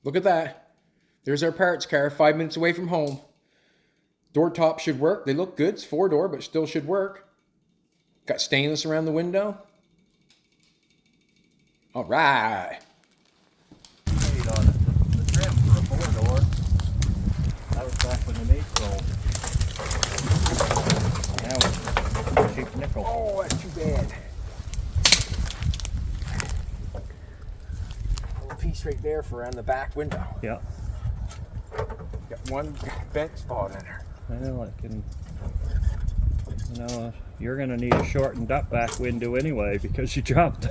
Look at that. There's our parts car, 5 minutes away from home. Door top should work. They look good. It's 4-door, but still should work. Got stainless around the window. All right. Paid on it. The trim for a 4-door. That was back when the mates sold. Now it's cheap nickel. Oh, that's too bad. A piece right there for around the back window. Yeah. Got one bent spot in there. I know it can. You know, you're going to need a shortened up back window anyway because you dropped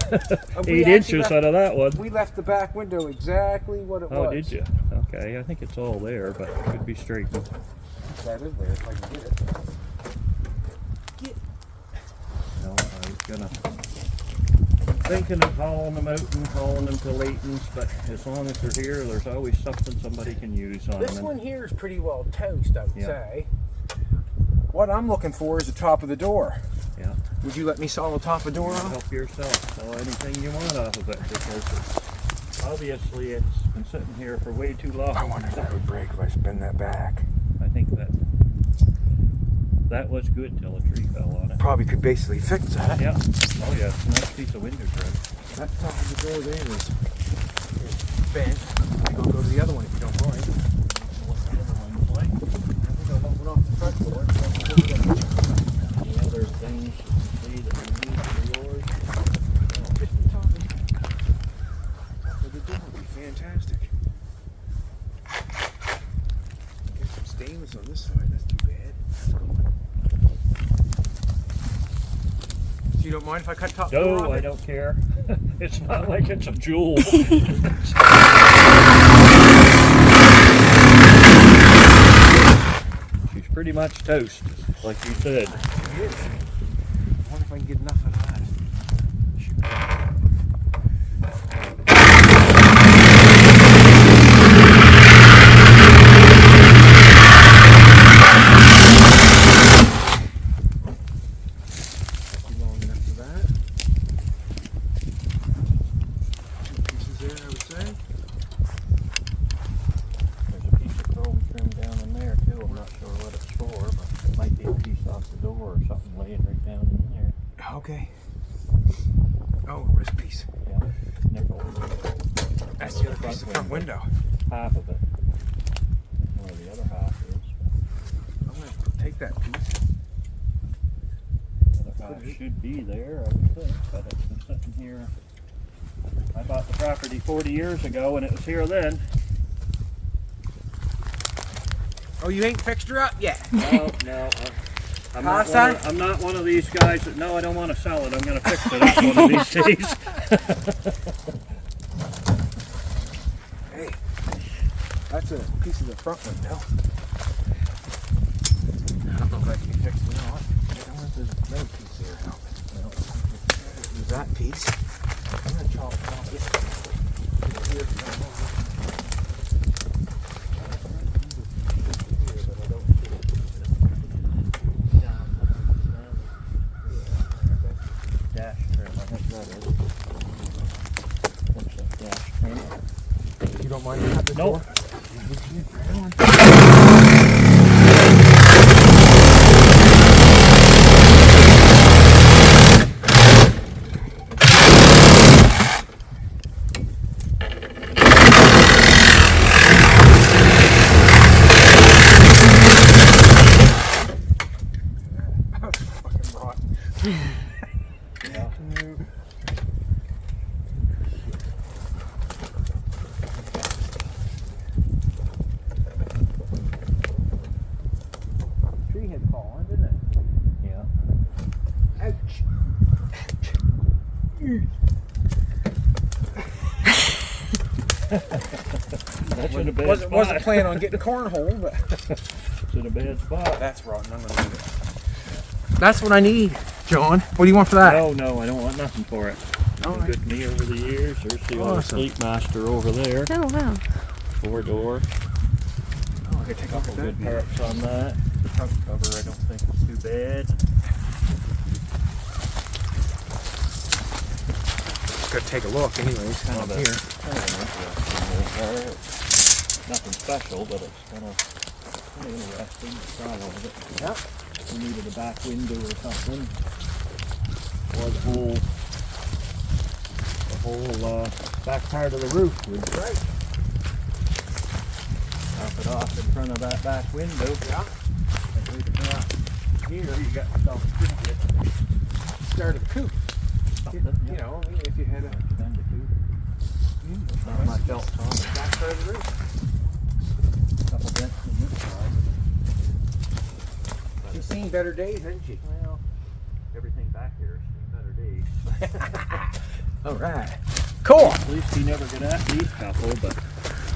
8 inches out of that one. We left the back window exactly what it was. Oh, did you? Okay, I think it's all there, but it could be straightened. That is there if I can get it. No, I was gonna thinking of hauling them out and hauling them to Layton's, but as long as they're here, there's always something somebody can use on This them. one here is pretty well toast, I would Yeah. say. What I'm looking for is the top of the door. Yeah. Would you let me saw the top of the door off? Help yourself. Sell anything you want off of it because obviously it's been sitting here for way too long. I wonder if that would break if I spin that back. I think that was good till a tree fell on it. Probably could basically fix that. Yeah. Oh yeah, it's a nice piece of window trim. That top of the door there is bent. I go to the other one if you don't mind. What's the other one like? I think I'll open off the front door. Any other things you can see that you need for yours? Just the top. The door would be fantastic. Get some stainless on this side. That's too bad. That's gone. So you don't mind if I cut top door off No, I it? don't care. It's not like it's a jewel. She's pretty much toast, like you said. It is. I wonder if I can get enough of that. Long enough for that. 2 pieces there, I would say. There's a piece of chrome trim down in there too. I'm not sure what it's for, but it might be a piece off the door or something laying right down in there. Okay. Oh, wrist piece. Yeah, nickel. That's the other piece of the front window. Half of it. Or the other half is. I'm going to take that piece. The other half should be there, I would think, but it's been sitting here. I bought the property 40 years ago and it was here then. Oh, you ain't fixed her up yet? No. I'm not one of these guys that, no, I don't want to sell it. I'm going to fix it up one of these days. Hey, that's a piece of the front window. I don't know if that can be fixed or not. I wonder if there's another piece there. No. There's that piece. I'm going to chop it off Dash trim, I think that is. Looks like dash trim. You don't mind if I have this Nope. fucking rotten. Yeah. Tree had fallen, didn't it? Yeah. Ouch. That's in a bad spot. Wasn't planning on getting cornhole, but It's in a bad spot. that's rotten. I'm gonna leave it. That's what I need, John. What do you want for that? No, I don't want nothing for it. All Been right. good to me over the years. There's the old Awesome. Fleet Master over there. Oh, wow. 4-door. Oh, I gotta take off Couple that. good parts on that. The trunk cover I don't think is too bad. Gotta take a look anyways, kind Love of it. here. kind of an interesting little car. It's nothing special, but it's kind of interesting to travel with it. Yep. We needed a back window or something. Or the whole back part of the roof would top it off in front of that back window. Yeah. And we can here you got yourself a pretty good Start of the coupe. something. You know, if you had a Extend the coupe. Not much else on it. back part of the roof. Couple dents in this side. She's seen better days, hasn't she? Well, everything back here has seen better days. All right. Cool. At least he never got at these couple, but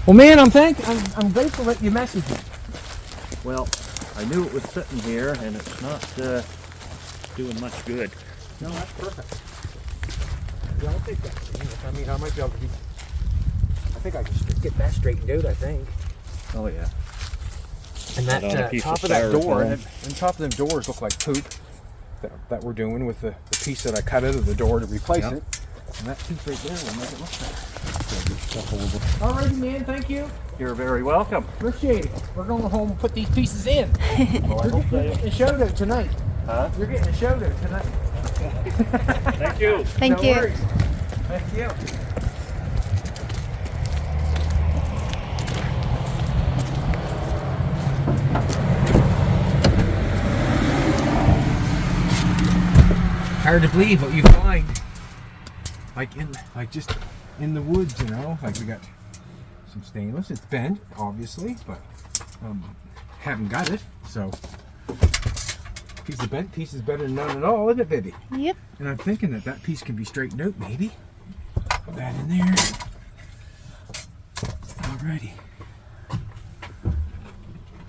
Well, man, I'm grateful that you messaged me. well, I knew it was sitting here and it's not doing much good. No, that's perfect. Yeah, I'll take that. I mean, I might be able to I think I can get that straightened out, I think. Oh yeah. And Put on a that piece top of of that door, styrofoam. and top of them doors look like poop that we're doing with the piece that I cut out of the door to replace Yep. it. And that piece right there will make it look better. Alrighty, man, thank you. You're very welcome. Appreciate it. We're going home and put these pieces in. Oh, I hope You're they. getting a shout out tonight. Huh? You're getting a shout out tonight. Thank you. Thank No you. worries. Thank you. Hard to believe what you find, just in the woods, you know. Like we got some stainless. It's bent, obviously, but haven't got it. So piece of bent piece is better than none at all, isn't it, baby? Yep. And I'm thinking that piece can be straightened out, maybe. Put that in there. Alrighty.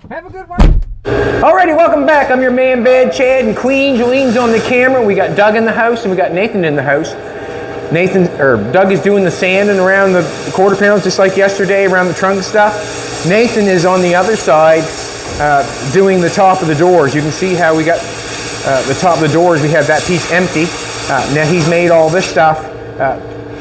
Have a good one. Alrighty, welcome back. I'm your man, Bad Chad, and Queen Jolene's on the camera. We got Doug in the house, and we got Nathan in the house. Doug is doing the sanding around the quarter panels, just like yesterday, around the trunk stuff. Nathan is on the other side, doing the top of the doors. You can see how we got the top of the doors. We have that piece empty. Now he's made all this stuff,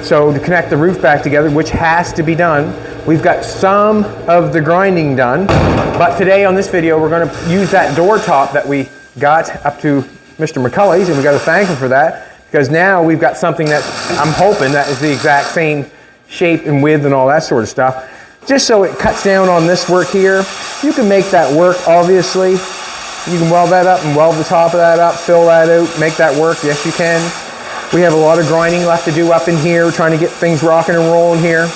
so to connect the roof back together, which has to be done. We've got some of the grinding done, but today on this video we're going to use that door top that we got up to Mr. McCully's, and we got to thank him for that, because now we've got something that I'm hoping that is the exact same shape and width and all that sort of stuff. Just so it cuts down on this work here. You can make that work, obviously. You can weld that up and weld the top of that up, fill that out, make that work. Yes, you can. We have a lot of grinding left to do up in here. We're trying to get things rocking and rolling here.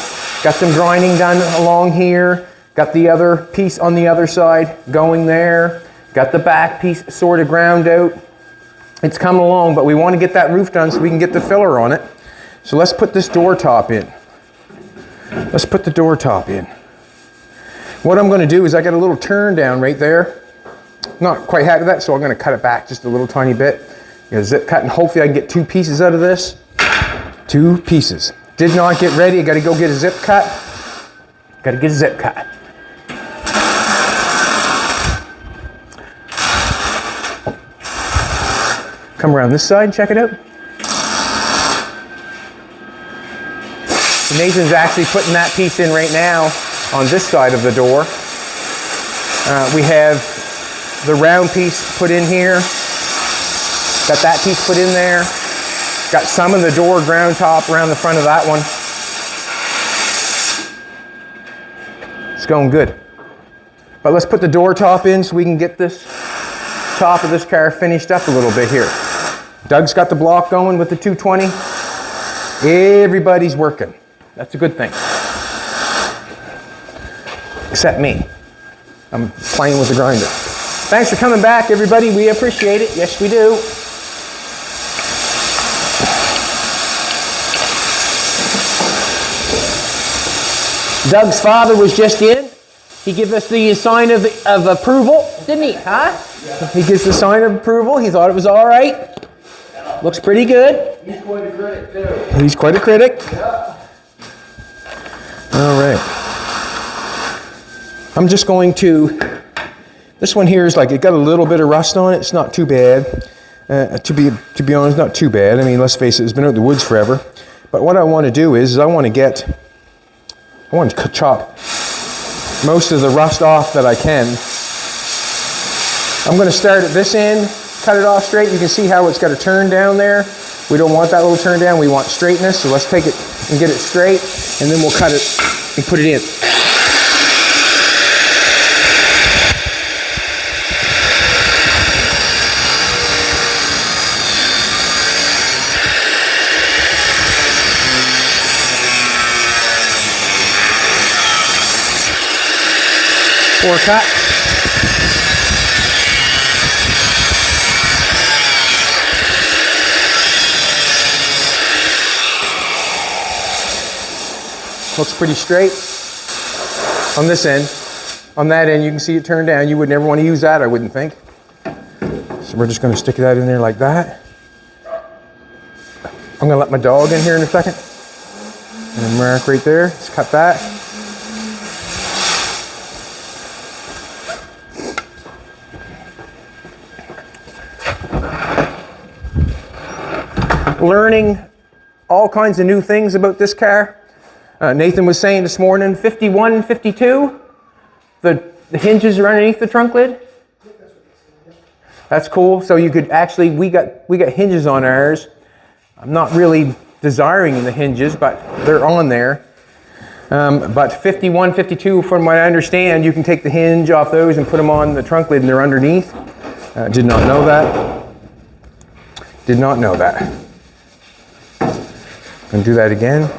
Got some grinding done along here. Got the other piece on the other side going there. Got the back piece sort of ground out. It's coming along, but we want to get that roof done so we can get the filler on it. So let's put this door top in. Let's put the door top in. What I'm going to do is I got a little turn down right there. Not quite happy with that, so I'm going to cut it back just a little tiny bit. Get a zip cut, and hopefully I can get 2 pieces out of this. 2 pieces. Did not get ready. I got to go get a zip cut. Got to get a zip cut. Come around this side and check it out. Nathan's actually putting that piece in right now on this side of the door. We have the round piece put in here. Got that piece put in there. Got some of the door ground top around the front of that one. It's going good. But let's put the door top in so we can get this top of this car finished up a little bit here. Doug's got the block going with the 220. Everybody's working. That's a good thing. Except me. I'm playing with the grinder. Thanks for coming back, everybody. We appreciate it. Yes, we do. Doug's father was just in. He gave us the sign of approval, didn't he? Huh? Yeah. He gives the sign of approval. He thought it was all right. Looks pretty good. He's quite a critic, too. He's quite a critic. Yeah. All right. I'm just going to, this one here is like, it got a little bit of rust on it. It's not too bad. To be honest, not too bad. I mean, let's face it, it's been out in the woods forever. But what I want to do is I want to get I want to chop most of the rust off that I can. I'm going to start at this end, cut it off straight. You can see how it's got a turn down there. We don't want that little turn down, we want straightness. So let's take it and get it straight, and then we'll cut it and put it in. Four cut. Looks pretty straight on this end. On that end, you can see it turned down. You would never want to use that, I wouldn't think. So we're just going to stick that in there like that. I'm going to let my dog in here in a second. And mark right there. Let's cut that. Learning all kinds of new things about this car. Nathan was saying this morning, 51, 52, the hinges are underneath the trunk lid. That's cool. So you could actually, we got hinges on ours. I'm not really desiring the hinges, but they're on there. But 51, 52, from what I understand, you can take the hinge off those and put them on the trunk lid and they're underneath. Did not know that. Did not know that. And do that again.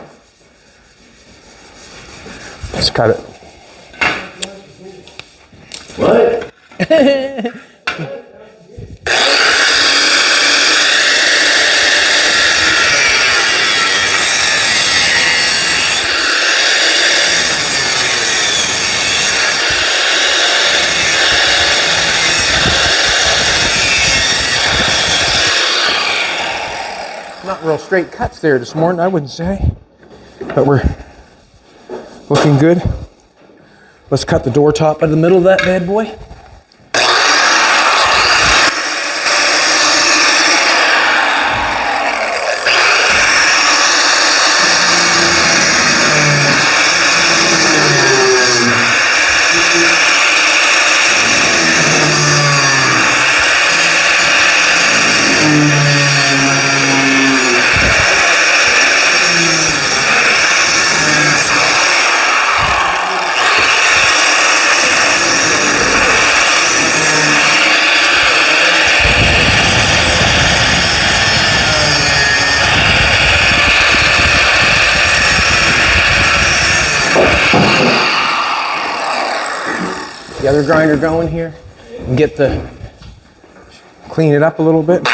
Let's cut it. What? Not real straight cuts there this morning, I wouldn't say. But we're looking good. Let's cut the door top out of the middle of that bad boy. The other grinder going here and clean it up a little bit.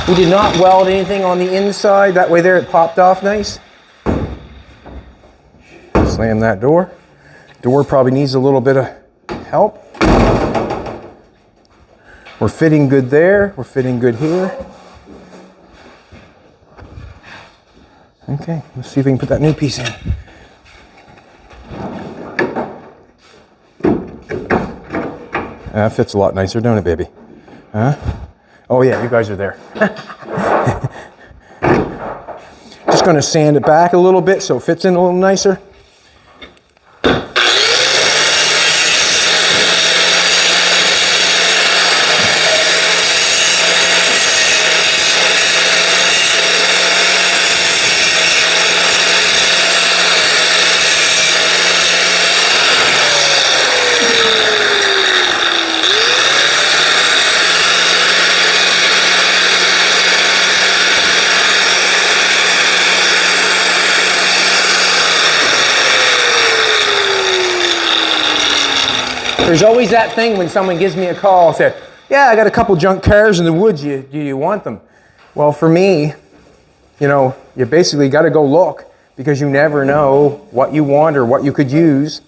We did not weld anything on the inside, that way there it popped off nice. Slam that door. Door probably needs a little bit of help. We're fitting good there. We're fitting good here. Okay, let's see if we can put that new piece in. That fits a lot nicer, don't it, baby? Huh? Oh yeah, you guys are there. Just going to sand it back a little bit so it fits in a little nicer. There's always that thing when someone gives me a call and says, yeah, I got a couple junk cars in the woods, do you want them? Well, for me, you know, you basically got to go look because you never know what you want or what you could use.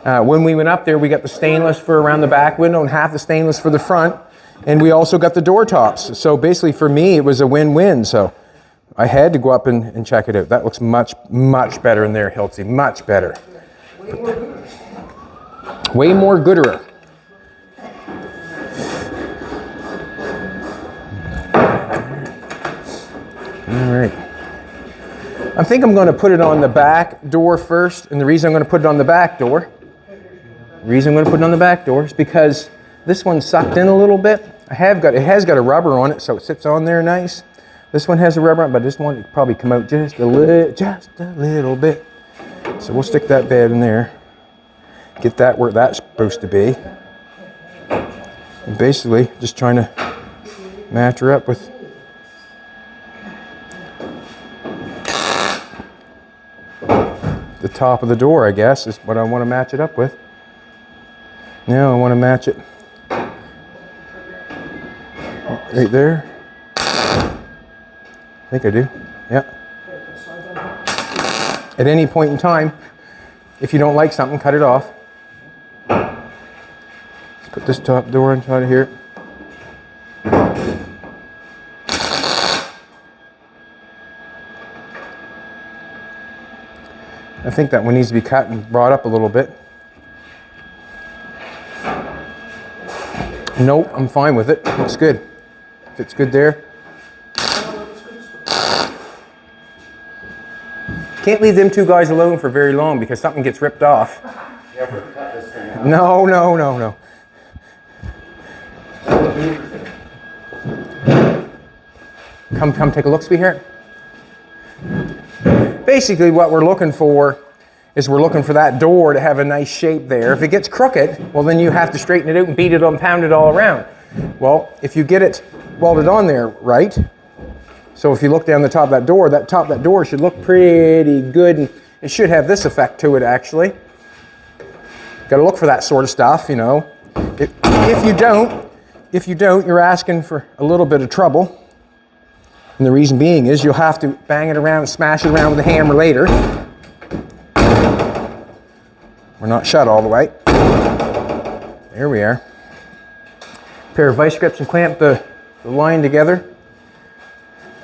When we went up there, we got the stainless for around the back window and half the stainless for the front. And we also got the door tops. So basically for me, it was a win-win. So I had to go up and check it out. That looks much, much better in there, Hiltzy. Much better. Way more gooder. All right. I think I'm going to put it on the back door first. And the reason I'm going to put it on the back door, is because this one's sucked in a little bit. It has got a rubber on it, so it sits on there nice. This one has a rubber on it, but this one will probably come out just a little bit. So we'll stick that bed in there. Get that where that's supposed to be. And basically, just trying to match her up with the top of the door, I guess, is what I want to match it up with. Now I want to match it right there. I think I do. Yeah. At any point in time, if you don't like something, cut it off. Let's put this top door inside of here. I think that one needs to be cut and brought up a little bit. Nope, I'm fine with it. Looks good. Fits good there. Can't leave them two guys alone for very long because something gets ripped off. Yeah, we're cut this thing out. No. Come take a look, sweetheart. Basically what we're looking for is we're looking for that door to have a nice shape there. If it gets crooked, well then you have to straighten it out and beat it and pound it all around. Well, if you get it welded on there right, so if you look down the top of that door should look pretty good, and it should have this effect to it actually. Got to look for that sort of stuff, you know. If you don't, you're asking for a little bit of trouble. And the reason being is you'll have to bang it around and smash it around with a hammer later. We're not shut all the way. There we are. Pair of vice grips and clamp the line together.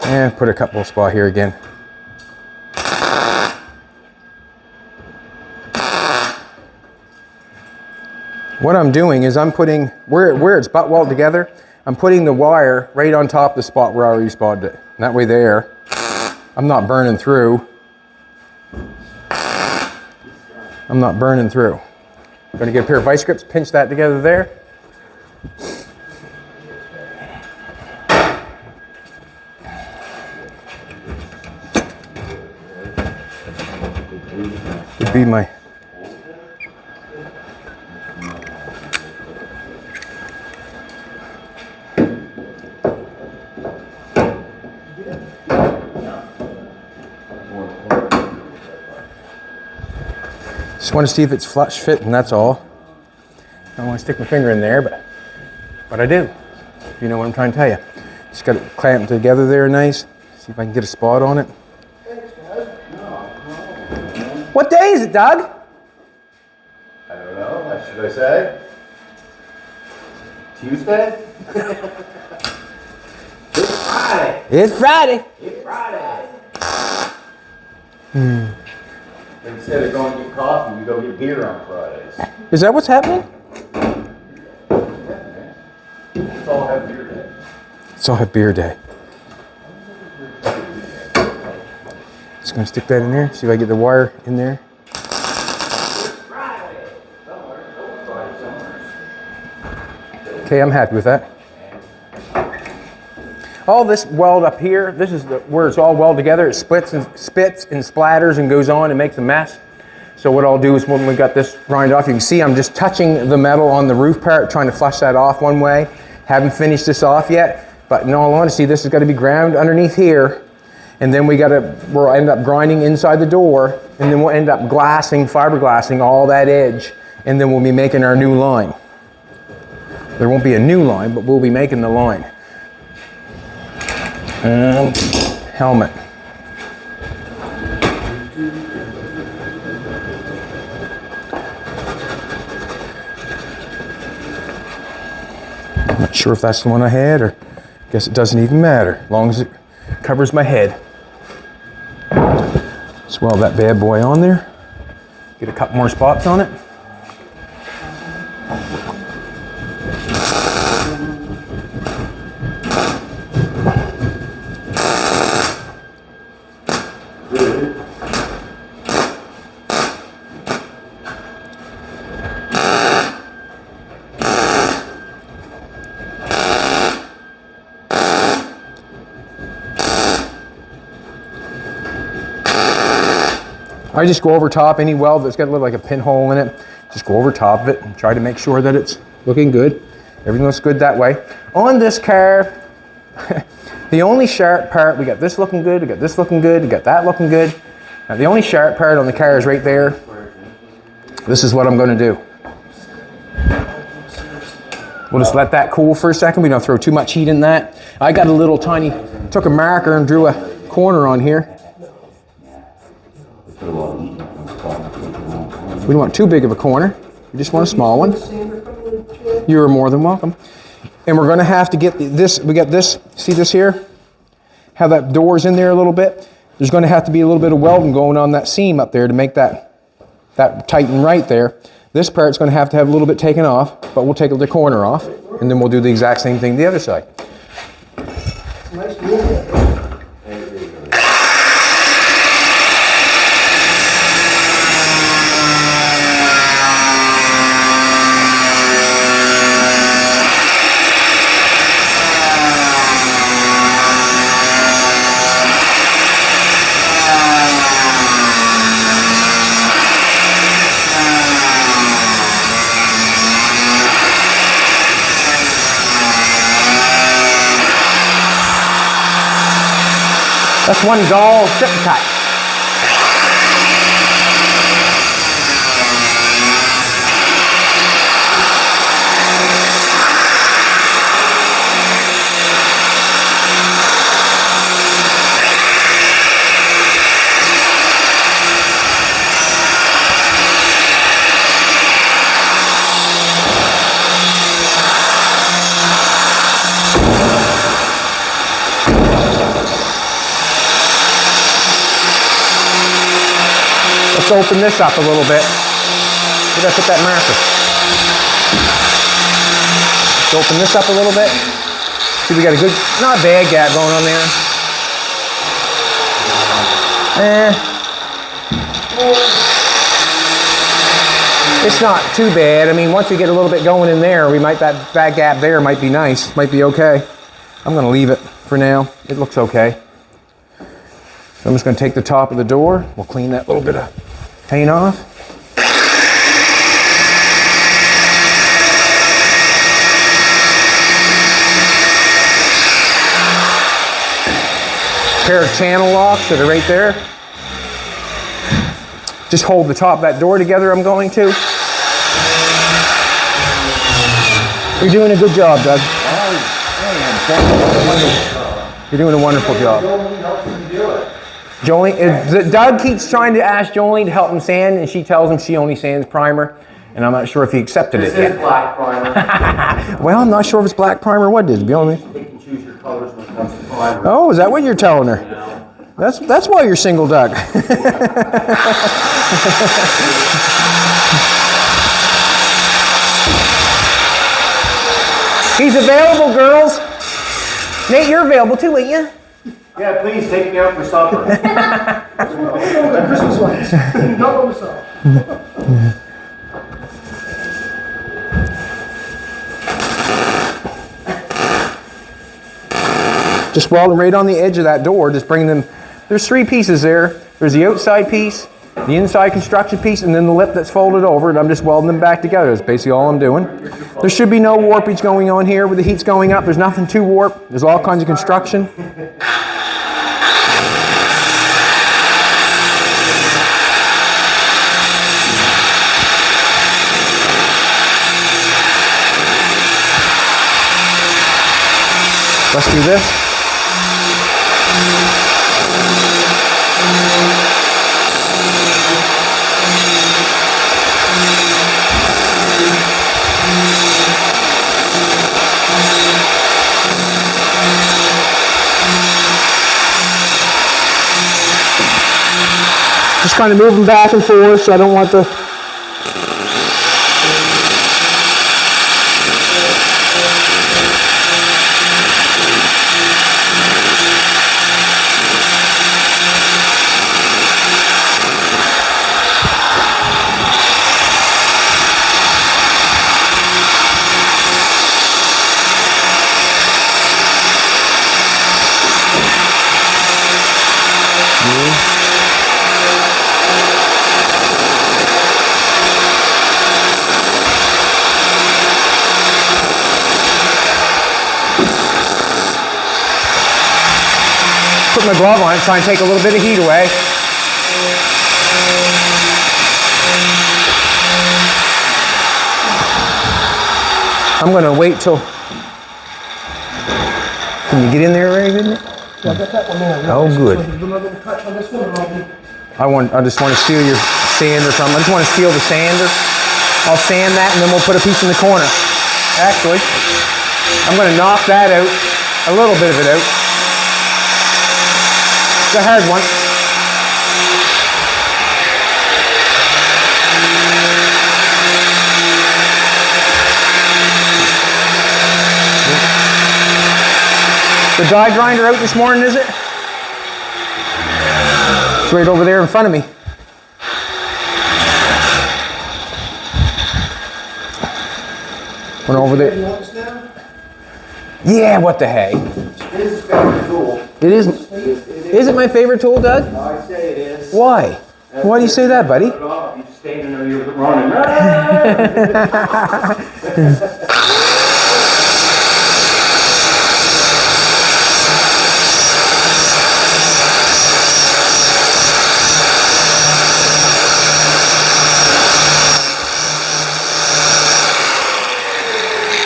And put a couple spot here again. What I'm doing is I'm putting, where it's butt weld together, I'm putting the wire right on top of the spot where I already spotted it. And that way there, I'm not burning through. I'm gonna get a pair of vice grips, pinch that together there. Would be my just want to see if it's flush fit, and that's all. I don't want to stick my finger in there, but I do, if you know what I'm trying to tell you. Just got it clamped together there nice. See if I can get a spot on it. What day is it, Doug? I don't know. What should I say? Tuesday? It's Friday. It's Friday. It's Friday. Instead of going to get coffee, we go get beer on Fridays. Is that what's happening? Let's all have beer day. Let's all have beer day. Just gonna stick that in there, see if I get the wire in there. Okay, I'm happy with that. All this weld up here, this is where it's all welded together. It spits and splatters and goes on and makes a mess. So what I'll do is when we got this grind off, you can see I'm just touching the metal on the roof part, trying to flush that off one way. Haven't finished this off yet, but in all honesty, this has got to be ground underneath here. And then we'll end up grinding inside the door, and then we'll end up fiberglassing all that edge, and then we'll be making our new line. There won't be a new line, but we'll be making the line. Helmet. I'm not sure if that's the one I had, or I guess it doesn't even matter, as long as it covers my head. Just weld that bad boy on there. Get a couple more spots on it. I just go over top any weld that's got a little like a pinhole in it. Just go over top of it and try to make sure that it's looking good. Everything looks good that way. On this car, the only sharp part, we got this looking good, we got this looking good, we got that looking good. Now the only sharp part on the car is right there. This is what I'm going to do. We'll just let that cool for a second. We don't throw too much heat in that. I got a little tiny, took a marker and drew a corner on here. We don't want too big of a corner. We just want a small one. You're more than welcome. And we're going to have to get this, we got this, see this here? How that door's in there a little bit? There's going to have to be a little bit of welding going on that seam up there to make that tighten right there. This part's going to have a little bit taken off, but we'll take the corner off, and then we'll do the exact same thing the other side. That's one gall strip cut. Let's open this up a little bit. We gotta put that marker. Let's open this up a little bit. See, we got a good, not a bad gap going on there. It's not too bad. I mean, once we get a little bit going in there, we might, that gap there might be nice, might be okay. I'm gonna leave it for now. It looks okay. So I'm just gonna take the top of the door. We'll clean that little bit of paint off. Pair of channel locks that are right there. Just hold the top of that door together, I'm going to. You're doing a good job, Doug. You're doing a wonderful job. Jolene, Doug keeps trying to ask Jolene to help him sand, and she tells him she only sands primer, and I'm not sure if he accepted it yet. This is black primer. Well, I'm not sure if it's black primer or what it is, to be honest. You can choose your colors when it comes to primer. Oh, is that what you're telling her? That's why you're single, Doug. He's available, girls. Nate, you're available too, ain't you? Yeah, please take me out for supper. Christmas lights. Don't let us off. Just weld them right on the edge of that door. Just bring them. There's three pieces there. There's the outside piece, the inside construction piece, and then the lip that's folded over, and I'm just welding them back together. That's basically all I'm doing. There should be no warpage going on here with the heat's going up. There's nothing too warped. There's all kinds of construction. Let's do this. trying to move them back and forth, so I don't want the... Put my glove on and try and take a little bit of heat away. I'm gonna wait till. Can you get in there, Ray? Isn't it? Yeah, I got that one there. Oh, good. Do a little touch on this one, and I'll be... I just want to steal your sand or something. I just want to steal the sander. I'll sand that and then we'll put a piece in the corner. Actually, I'm going to knock that out, a little bit of it out. It's a hard one. The die grinder out this morning, is it? It's right over there in front of me. Went over there. You want this now? Yeah, what the heck? It is his favorite tool. It is. Is it my favorite tool, Doug? I'd say it is. Why? Why do you say that, buddy? You just standing there, you're running.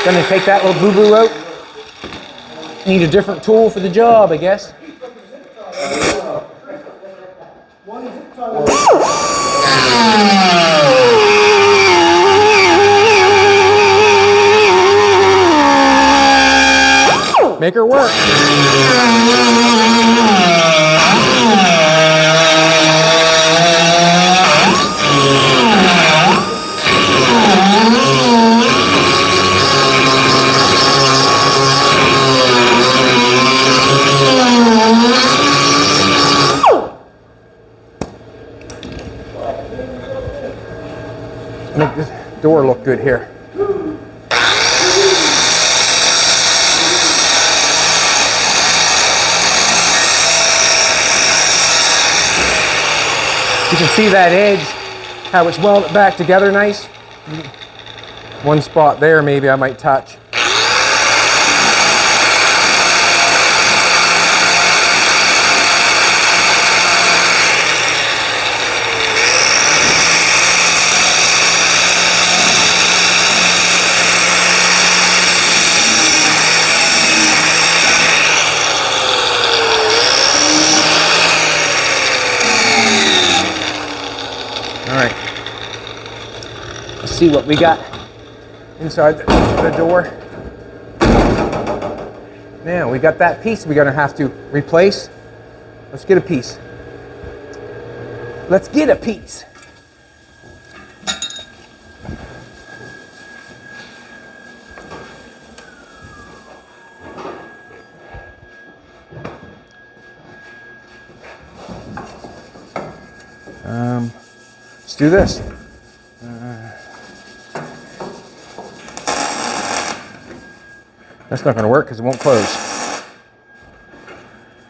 Gonna take that little boo-boo out. Need a different tool for the job, I guess. Make her work. Make this door look good here. You can see that edge, how it's welded back together nice. One spot there maybe I might touch. See what we got inside the door. Now we got that piece we're gonna have to replace. Let's get a piece. Let's get a piece. Let's do this. That's not going to work because it won't close.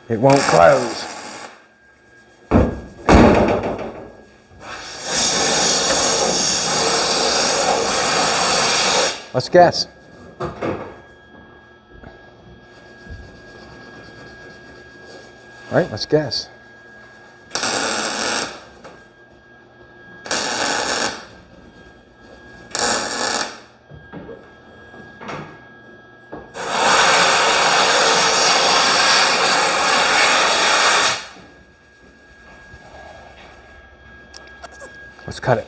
It won't close. Let's guess. All right, let's guess. Let's cut it.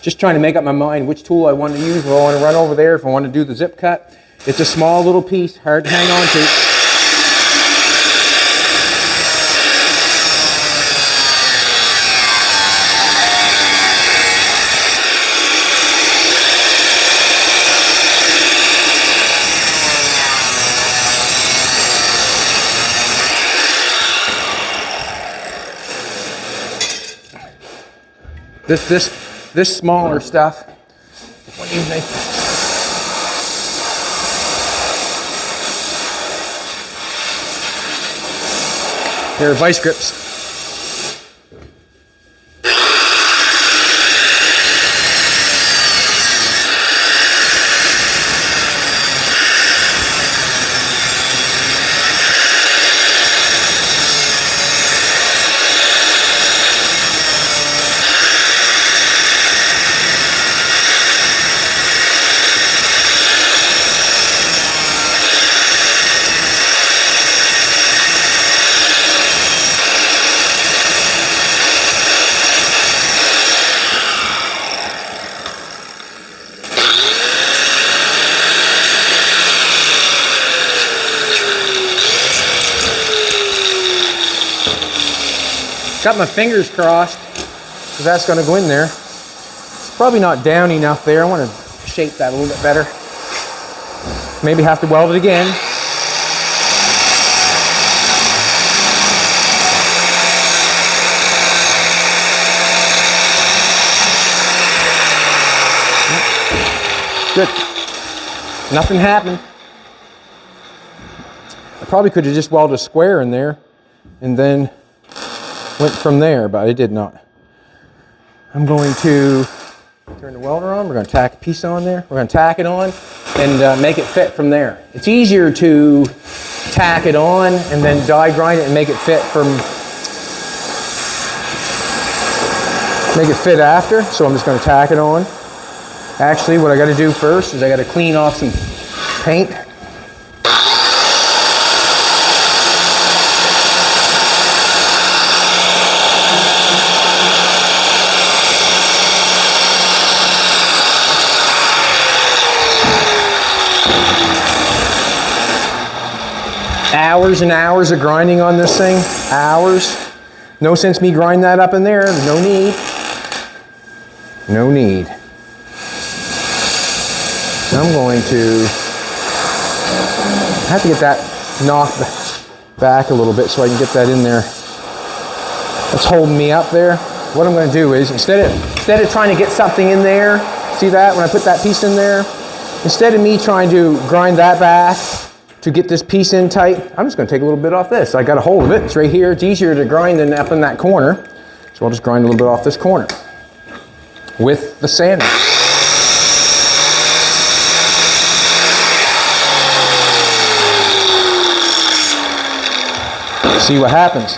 Just trying to make up my mind which tool I want to use, if I want to run over there, if I want to do the zip cut. It's a small little piece, hard to hang on to. This smaller stuff. What do you think? Here are vice grips. Got my fingers crossed, because that's going to go in there. It's probably not down enough there. I want to shape that a little bit better. Maybe have to weld it again. Good. Nothing happened. I probably could have just welded a square in there and then went from there, but I did not. I'm going to turn the welder on. We're going to tack a piece on there. We're going to tack it on and make it fit from there. It's easier to tack it on and then die grind it and make it fit after. So I'm just going to tack it on. Actually, what I got to do first is I got to clean off some paint. Hours and hours of grinding on this thing. Hours. No sense me grind that up in there. No need. No need. So I'm going to have to get that knocked back a little bit so I can get that in there. That's holding me up there. What I'm going to do is instead of trying to get something in there, see that when I put that piece in there, instead of me trying to grind that back to get this piece in tight, I'm just going to take a little bit off this. I got a hold of it. It's right here. It's easier to grind than up in that corner. So I'll just grind a little bit off this corner with the sander. See what happens.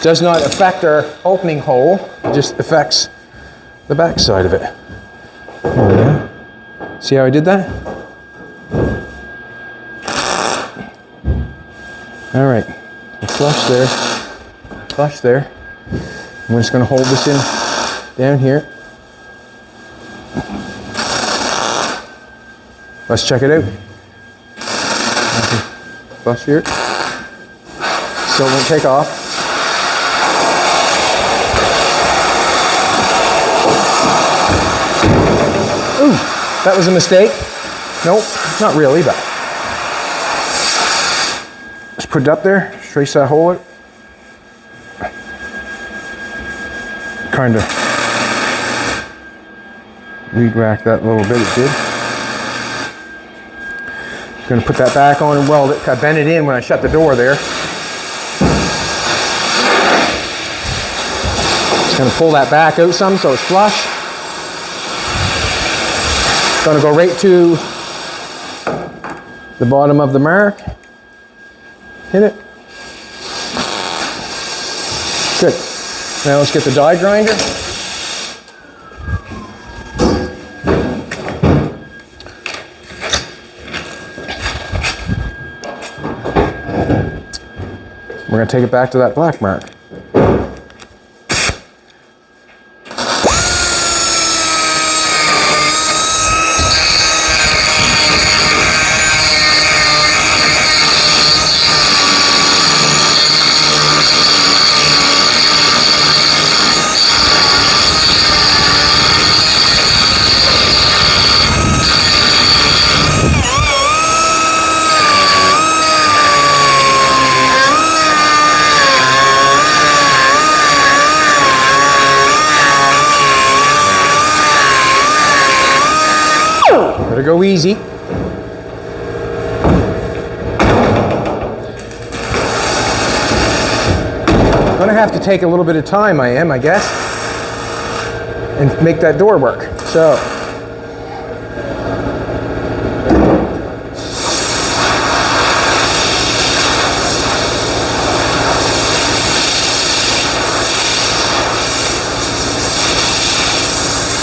Does not affect our opening hole. It just affects the back side of it. There we go. See how I did that? All right, flush there, flush there. I'm just going to hold this in down here. Let's check it out. Flush here. Still won't take off. Ooh, that was a mistake. Nope, not really, but. Just put it up there, trace that hole out. Kind of weed whack that a little bit, it did. Gonna put that back on and weld it. I bent it in when I shut the door there. Just gonna pull that back out some so it's flush. Gonna go right to the bottom of the mark. Hit it. Good. Now let's get the die grinder. We're going to take it back to that black mark. Let her go easy. Gonna have to take a little bit of time, I guess, and make that door work. So.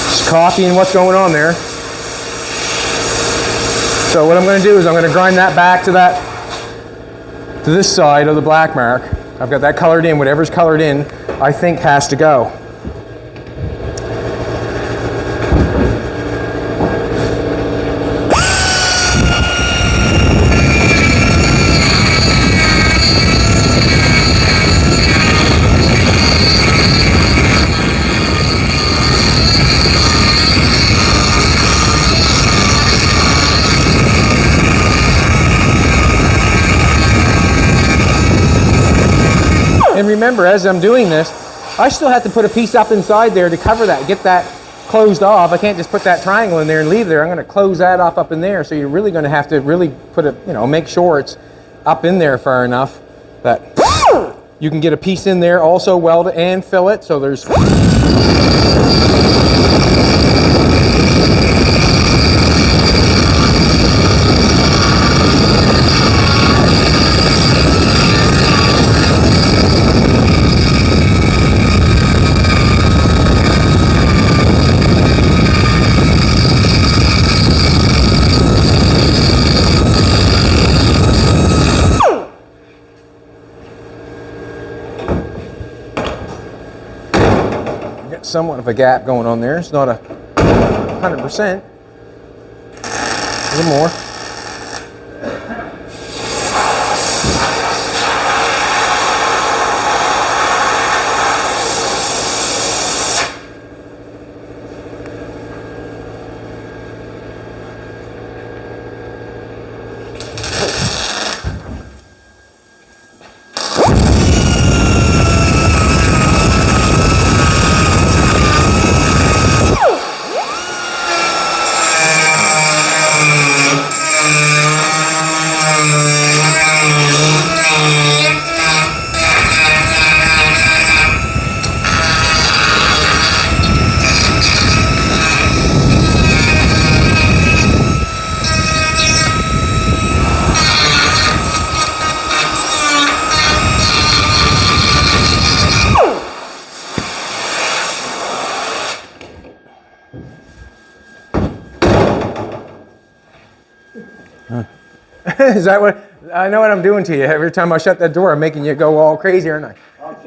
Just copying what's going on there. So what I'm gonna do is I'm gonna grind that back to this side of the black mark. I've got that colored in. Whatever's colored in, I think has to go. And remember, as I'm doing this, I still have to put a piece up inside there to cover that, get that closed off. I can't just put that triangle in there and leave there. I'm going to close that off up in there. So you're really going to have to really put it, make sure it's up in there far enough that you can get a piece in there, also weld and fill it. So there's... somewhat of a gap going on there. It's not 100%. A little more. Is that what, I know what I'm doing to you. Every time I shut that door, I'm making you go all crazy, aren't I?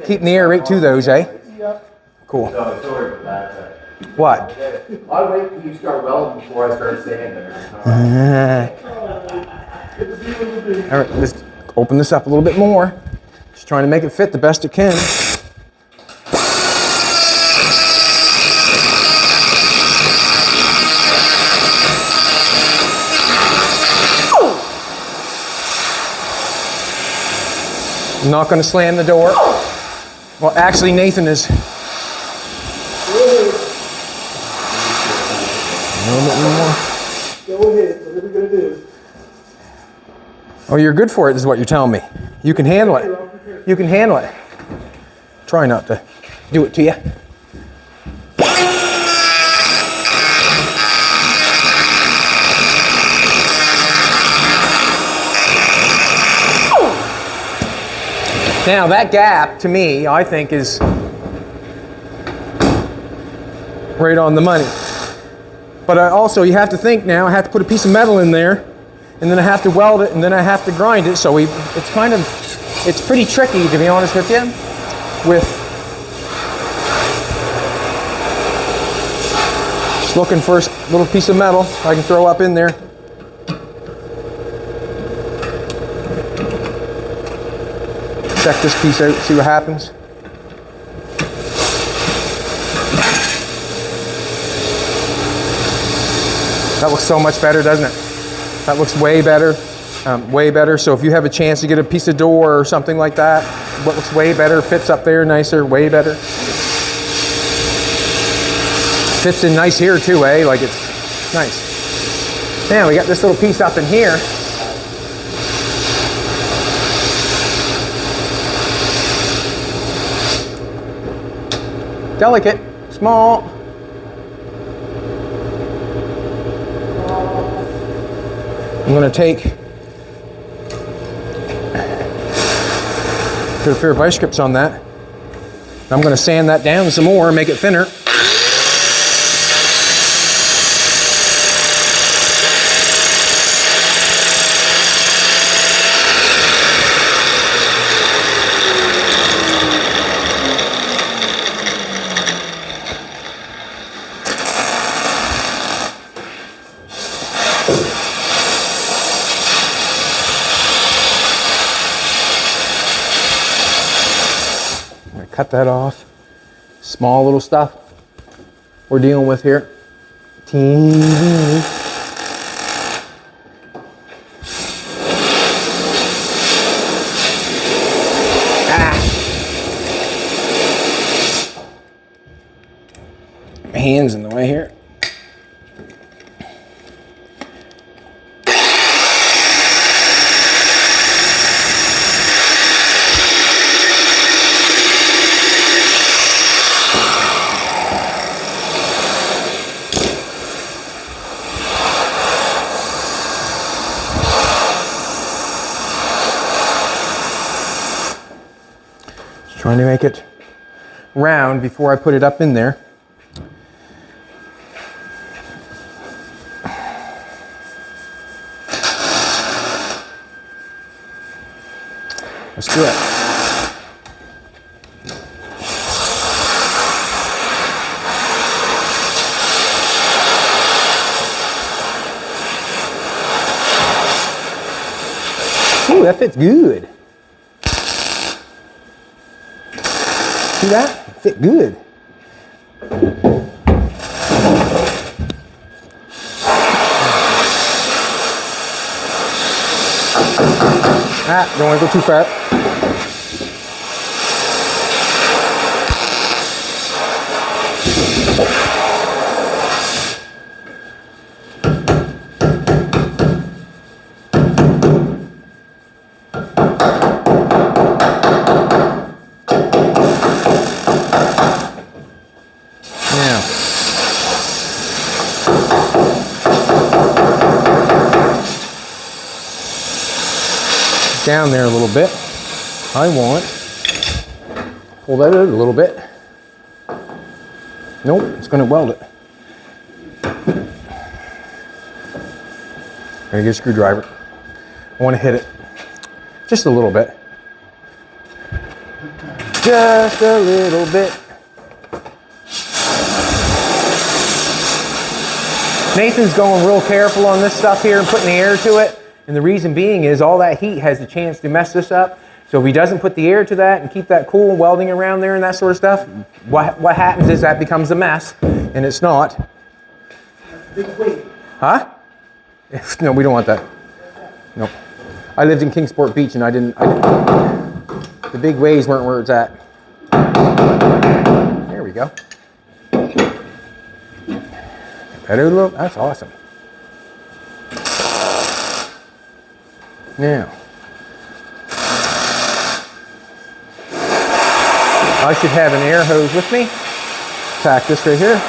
Keeping the air right to those, eh? Yep. Cool. So, sorry for that. What? I'll wait till you start welding before I start sanding. All right, let's open this up a little bit more. Just trying to make it fit the best it can. I'm not going to slam the door. Well, actually, Nathan is. A little bit more. Go ahead, whatever you're going to do. Oh, you're good for it, is what you're telling me. You can handle it. You can handle it. Try not to do it to you. Now that gap, to me, I think is right on the money. But also you have to think now, I have to put a piece of metal in there, and then I have to weld it, and then I have to grind it. So it's pretty tricky, to be honest with you, with just looking for a little piece of metal I can throw up in there. Check this piece out, see what happens. That looks so much better, doesn't it? That looks way better, way better. So if you have a chance to get a piece of door or something like that, what looks way better, fits up there nicer, way better. Fits in nice here too, eh? Like it's nice. Now we got this little piece up in here. Delicate, small. I'm going to take, put a pair of vice grips on that. I'm going to sand that down some more and make it thinner. Cut that off. Small little stuff we're dealing with here. Teeny. My hand's in the way here. Trying to make it round before I put it up in there. Let's do it. Ooh, that fits good. See that? It fit good. Ah, don't want to go too far. Down there a little bit. I want pull that out a little bit. Nope, it's going to weld it. Gonna get a screwdriver. I want to hit it just a little bit. Just a little bit. Nathan's going real careful on this stuff here and putting the air to it. And the reason being is all that heat has a chance to mess this up. So if he doesn't put the air to that and keep that cool, welding around there and that sort of stuff, what happens is that becomes a mess, and it's not. Big weight. Huh? No, we don't want that. No. I lived in Kingsport Beach and I didn't the big waves weren't where it's at. There we go. Better a little, that's awesome. Now, I should have an air hose with me. Tack this right here.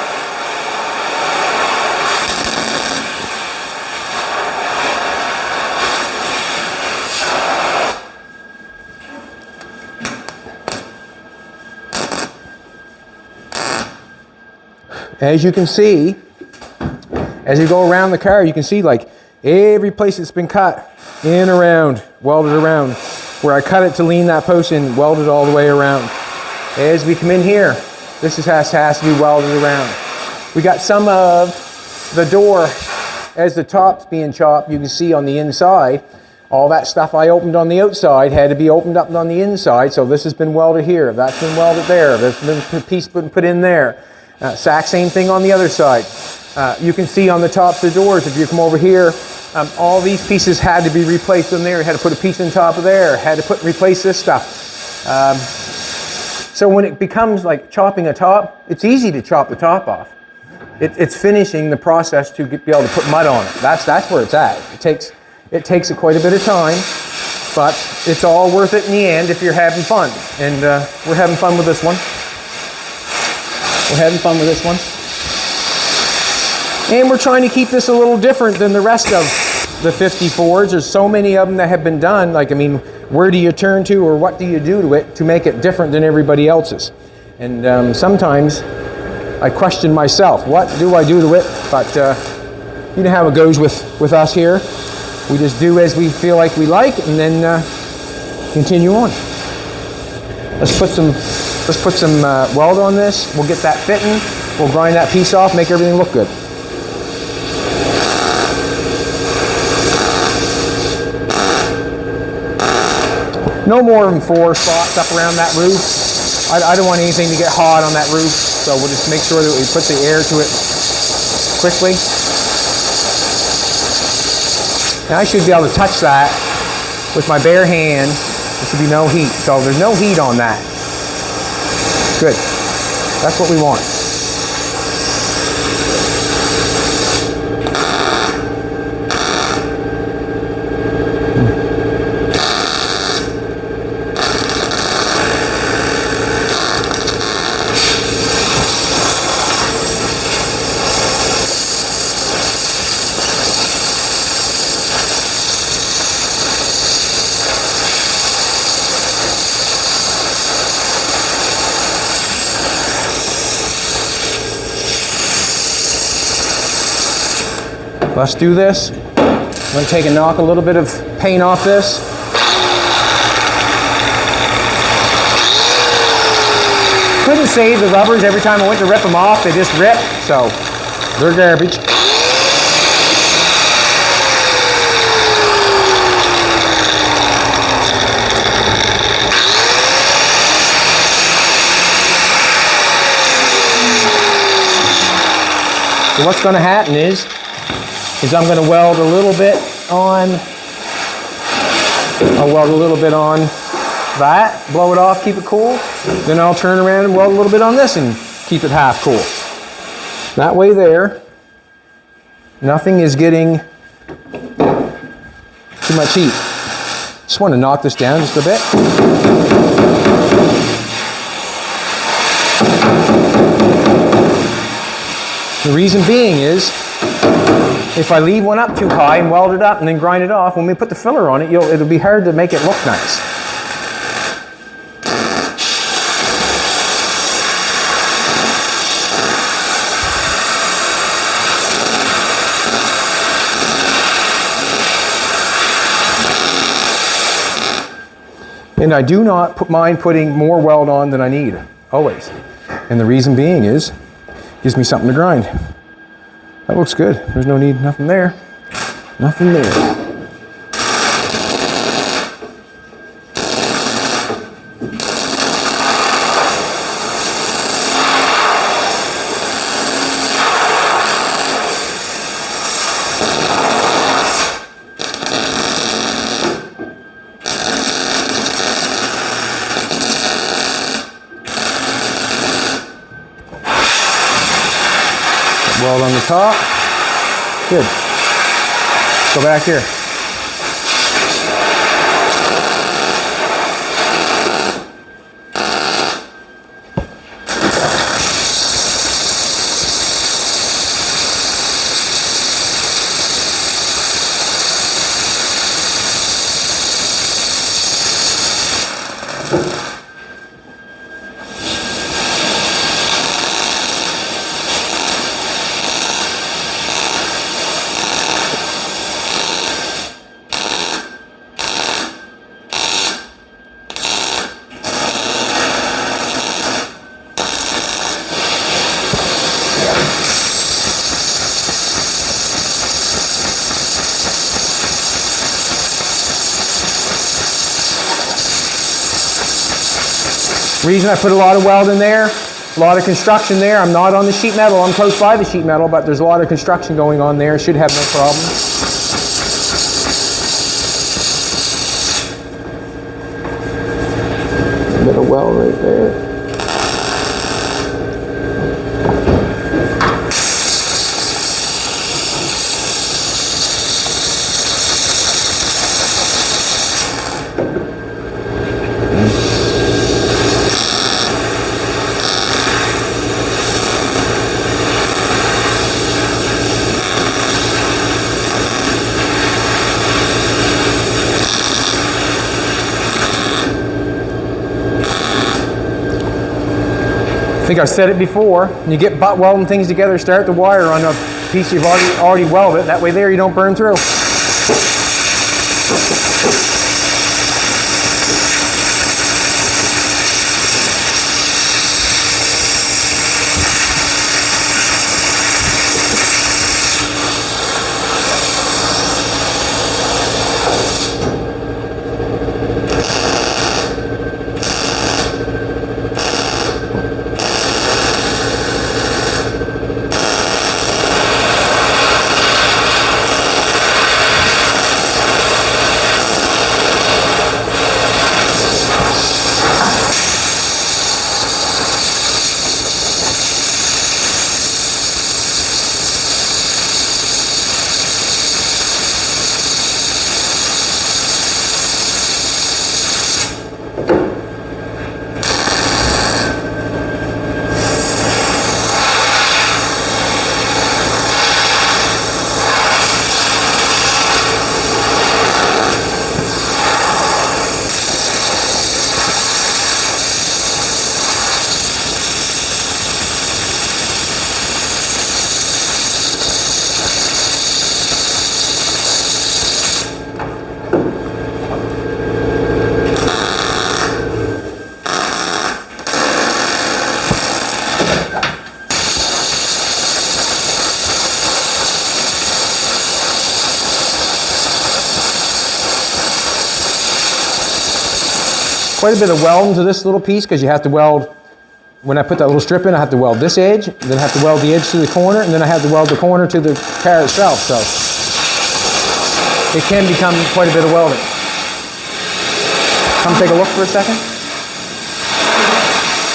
As you can see, as you go around the car, you can see like every place it's been cut in around, welded around. Where I cut it to lean that post in, welded all the way around. As we come in here, this has to be welded around. We got some of the door, as the top's being chopped, you can see on the inside, all that stuff I opened on the outside had to be opened up on the inside, so this has been welded here, that's been welded there, there's been a piece put in there. Exact same thing on the other side. You can see on the tops of the doors, if you come over here, all these pieces had to be replaced in there. Had to put a piece on top of there. Had to replace this stuff. So when it becomes like chopping a top, it's easy to chop the top off. it's finishing the process to be able to put mud on it. That's where it's at. It takes quite a bit of time, but it's all worth it in the end if you're having fun. And we're having fun with this one. We're having fun with this one. And we're trying to keep this a little different than the rest of the 54s. There's so many of them that have been done. Like, I mean, where do you turn to or what do you do to it to make it different than everybody else's? And sometimes I question myself, what do I do to it? But you know how it goes with us here. We just do as we feel like we like, and then continue on. Let's put some weld on this. We'll get that fitting. We'll grind that piece off, make everything look good. No more than 4 spots up around that roof. I don't want anything to get hot on that roof, so we'll just make sure that we put the air to it quickly. Now I should be able to touch that with my bare hand. There should be no heat. So there's no heat on that. Good. That's what we want. Let's do this. I'm going to take and knock a little bit of paint off this. Couldn't save the rubbers. Every time I went to rip them off, they just rip. So they're garbage. So what's going to happen is I'm going to weld a little bit on. I'll weld a little bit on that, blow it off, keep it cool. Then I'll turn around and weld a little bit on this and keep it half cool. That way there, nothing is getting too much heat. Just want to knock this down just a bit. The reason being is, if I leave one up too high and weld it up and then grind it off, when we put the filler on it, it'll be hard to make it look nice. And I do not mind putting more weld on than I need, always. And the reason being is, it gives me something to grind. That looks good. There's no need, nothing there. Nothing there. Weld on the top. Good. Go back here. Reason I put a lot of weld in there, a lot of construction there. I'm not on the sheet metal. I'm close by the sheet metal, but there's a lot of construction going on there. Should have no problem. A bit of weld right there. I think I've said it before. You get butt welding things together, start the wire on a piece you've already welded. That way there you don't burn through. Quite a bit of welding to this little piece because you have to weld, when I put that little strip in, I have to weld this edge, then I have to weld the edge to the corner, and then I have to weld the corner to the car itself, so it can become quite a bit of welding. Come take a look for a second.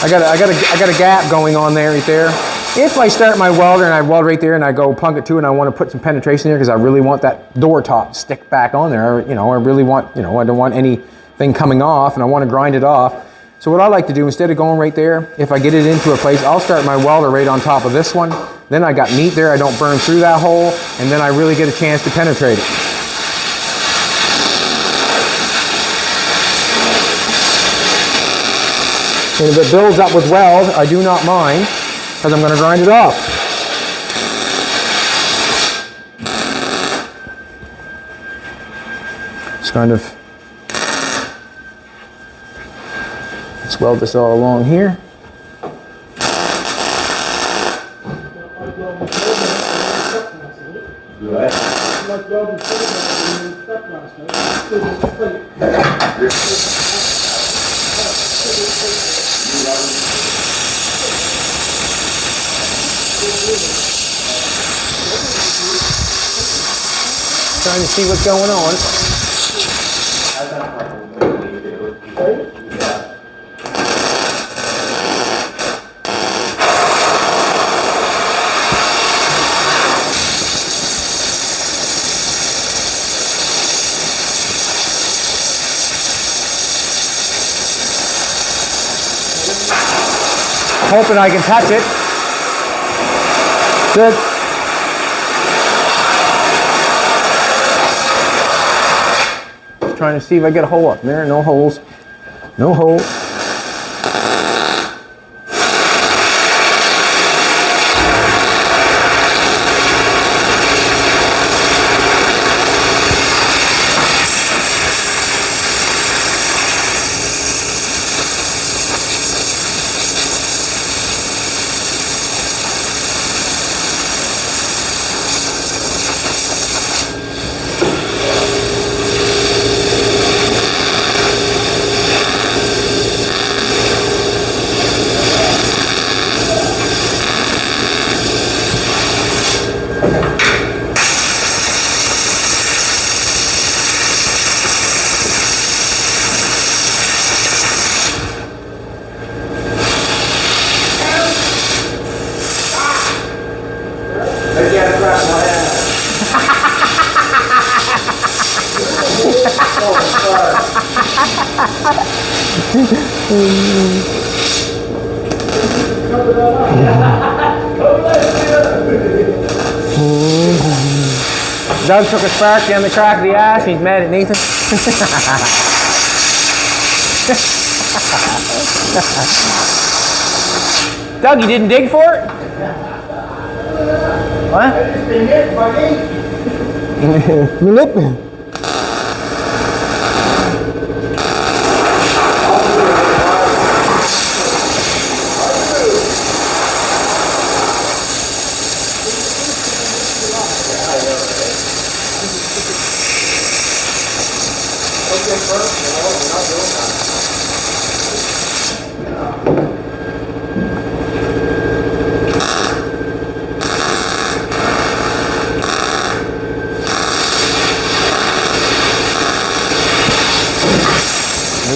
I got a gap going on there, right there. If I start my welder and I weld right there and I go plug it to it and I want to put some penetration there because I really want that door top to stick back on there, I really want, I don't want anything coming off and I want to grind it off. So what I like to do, instead of going right there, if I get it into a place, I'll start my welder right on top of this one. Then I got meat there, I don't burn through that hole, and then I really get a chance to penetrate it. And if it builds up with weld, I do not mind, because I'm going to grind it off. Just kind of, let's weld this all along here. Trying to see what's going on. Hoping I can touch it. Good. Just trying to see if I get a hole up there. No holes. No hole. Doug took a spark down the crack of the ass. He's mad at Nathan. Doug, you didn't dig for it? What? It's been hit by me. Nope.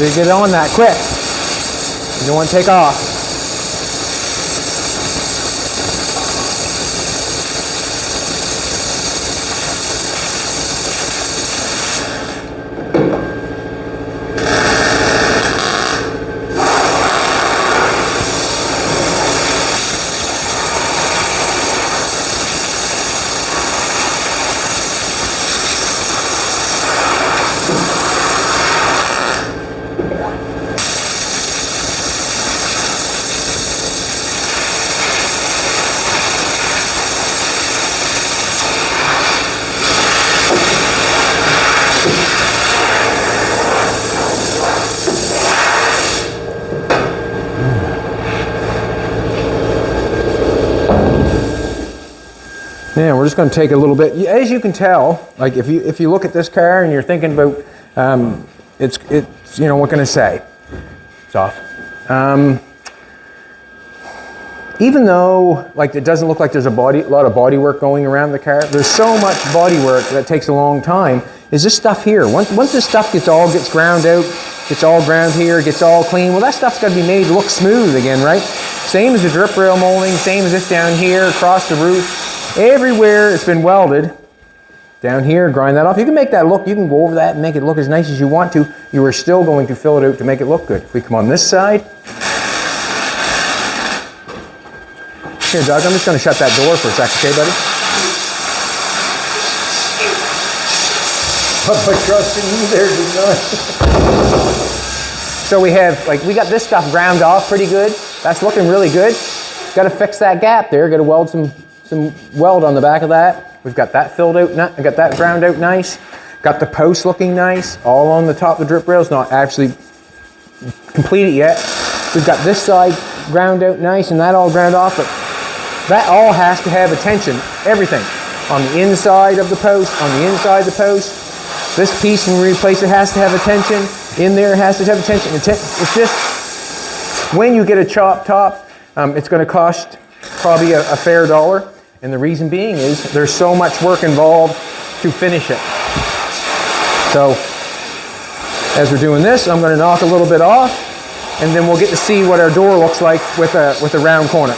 Maybe get on that quick. You don't want to take off. Yeah, we're just going to take a little bit. As you can tell, like if you look at this car and you're thinking about, it's you know, what can I say? It's off. Even though like it doesn't look like there's a lot of body work going around the car, there's so much body work that takes a long time. Is this stuff here? Once this stuff gets ground out, gets all ground here, gets all clean, well that stuff's got to be made to look smooth again, right? Same as the drip rail molding, same as this down here, across the roof. Everywhere it's been welded, down here, grind that off. You can make that look, you can go over that and make it look as nice as you want to. You are still going to fill it out to make it look good. If we come on this side. Here, Doug, I'm just going to shut that door for a second, okay, buddy? But trusting you there, did not. So we got this stuff ground off pretty good. That's looking really good. Got to fix that gap there. Got to weld some weld on the back of that. We've got that filled out. I got that ground out nice. Got the post looking nice. All on the top of the drip rails. Not actually completed yet. We've got this side ground out nice and that all ground off. But that all has to have attention. Everything on the inside of the post. On the inside of the post. This piece when we replace it has to have attention. In there has to have attention. It's just when you get a chopped top. It's going to cost probably a fair dollar, and the reason being is there's so much work involved to finish it. So as we're doing this, I'm going to knock a little bit off, and then we'll get to see what our door looks like with a round corner.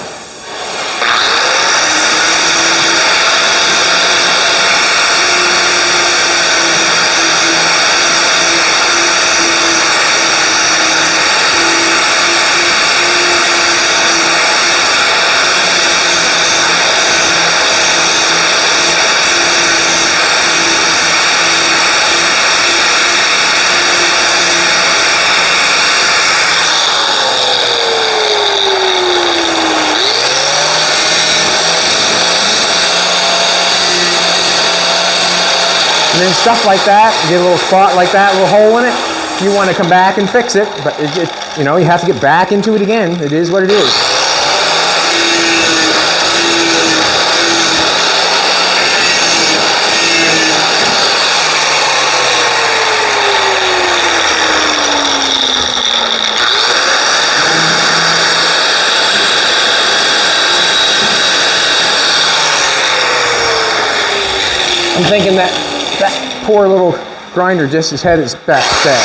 And then stuff like that, get a little spot like that, a little hole in it, you want to come back and fix it, but you know, you have to get back into it again. It is what it is. I'm thinking that poor little grinder just has had its best day.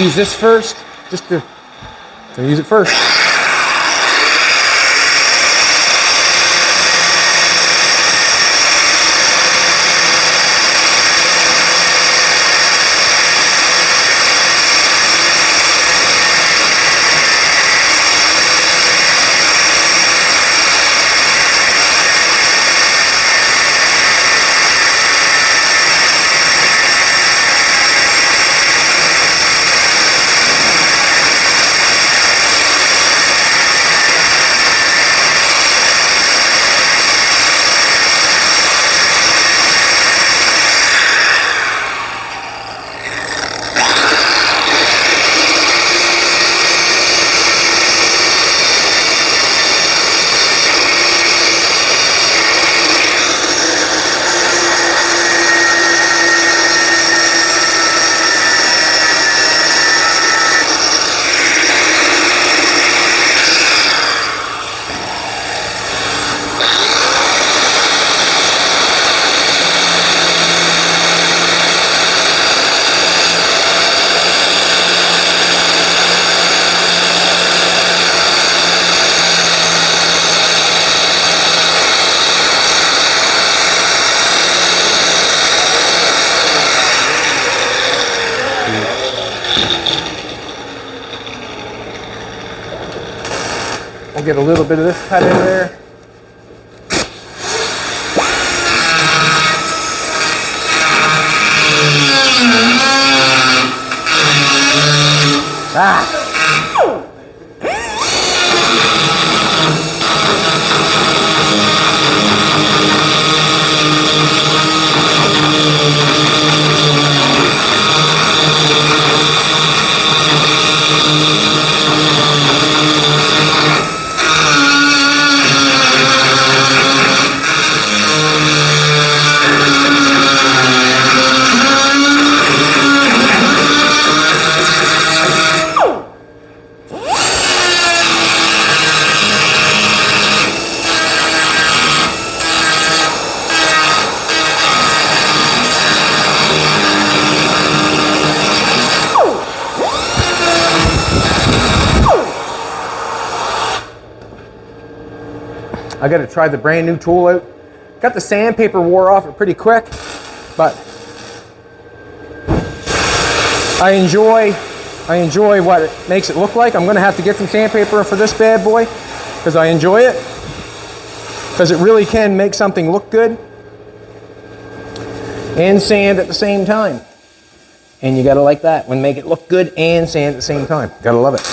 use this first, just to use it first. I'll get a little bit of this cut in there. Ah! I got to try the brand new tool out. Got the sandpaper wore off it pretty quick, but I enjoy what it makes it look like. I'm going to have to get some sandpaper for this bad boy because I enjoy it, because it really can make something look good and sand at the same time. And you got to like that, when make it look good and sand at the same time. Got to love it.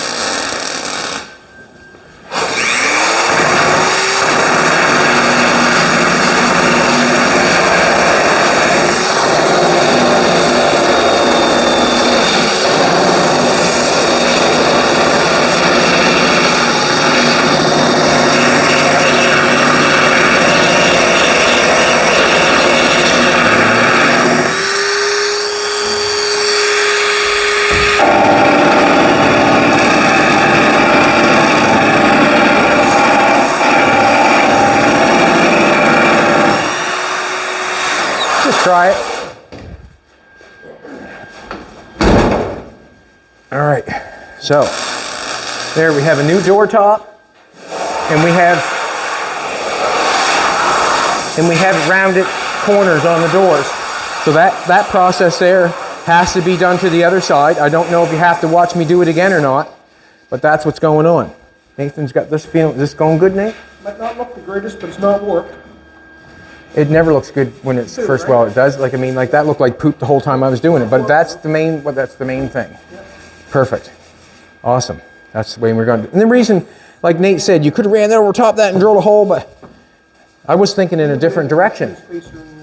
Try it. All right, so there we have a new door top, and we have rounded corners on the doors. So that process there has to be done to the other side. I don't know if you have to watch me do it again or not, but that's what's going on. Nathan's got this feeling. Is this going good, Nate? Might not look the greatest, but it's not work. It never looks good when it's first. Well, it does. Like, I mean, like that looked like poop the whole time I was doing it. But that's the main. Well, that's the main thing. Perfect. Awesome. That's the way we're going to do. And the reason, like Nate said, you could have ran that over top of that and drilled a hole, but I was thinking in a different direction.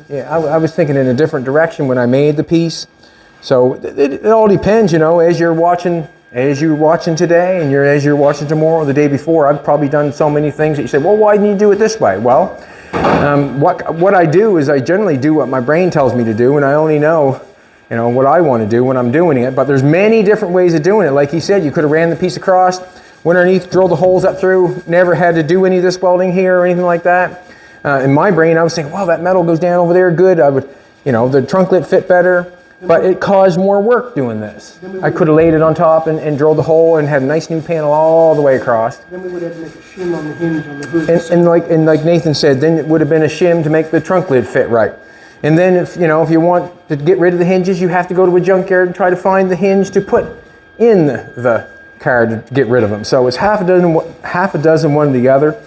Yeah, I was thinking in a different direction when I made the piece. So it all depends, you know. As you're watching today, and as you're watching tomorrow, or the day before, I've probably done so many things that you say, well, why didn't you do it this way? Well. What I do is I generally do what my brain tells me to do, and I only know, you know, what I want to do when I'm doing it. But there's many different ways of doing it. Like he said, you could have ran the piece across, went underneath, drilled the holes up through, never had to do any of this welding here or anything like that. In my brain, I was thinking, wow, that metal goes down over there good. I would, you know, the trunklet fit better. but it caused more work doing this. I could have laid it on top and drilled the hole and had a nice new panel all the way across. Then we would have to make a shim on the hinge on the hood. And like Nathan said, then it would have been a shim to make the trunk lid fit right. And then if you want to get rid of the hinges, you have to go to a junkyard and try to find the hinge to put in the car to get rid of them. So it's half a dozen one or the other.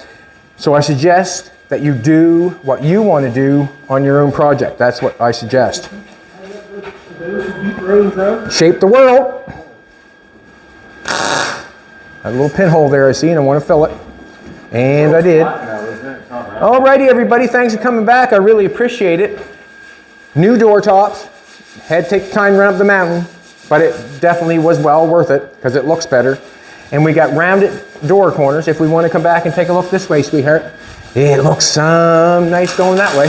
So I suggest that you do what you want to do on your own project. That's what I suggest. Shape the world. A little pinhole there I see, and I want to fill it. And I did. Alrighty, everybody, thanks for coming back. I really appreciate it. New door tops. Had to take time to run up the mountain, but it definitely was well worth it because it looks better. And we got rounded door corners. If we want to come back and take a look this way, sweetheart, it looks nice going that way.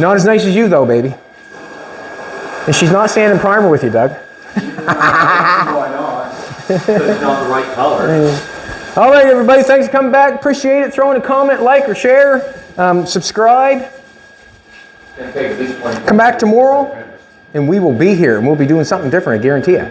Not as nice as you, though, baby. And she's not sanding primer with you, Doug. Why not? It's not the right color. All right, everybody, thanks for coming back. Appreciate it. Throw in a comment, like, or share. Subscribe. Come back tomorrow, and we will be here, and we'll be doing something different, I guarantee you.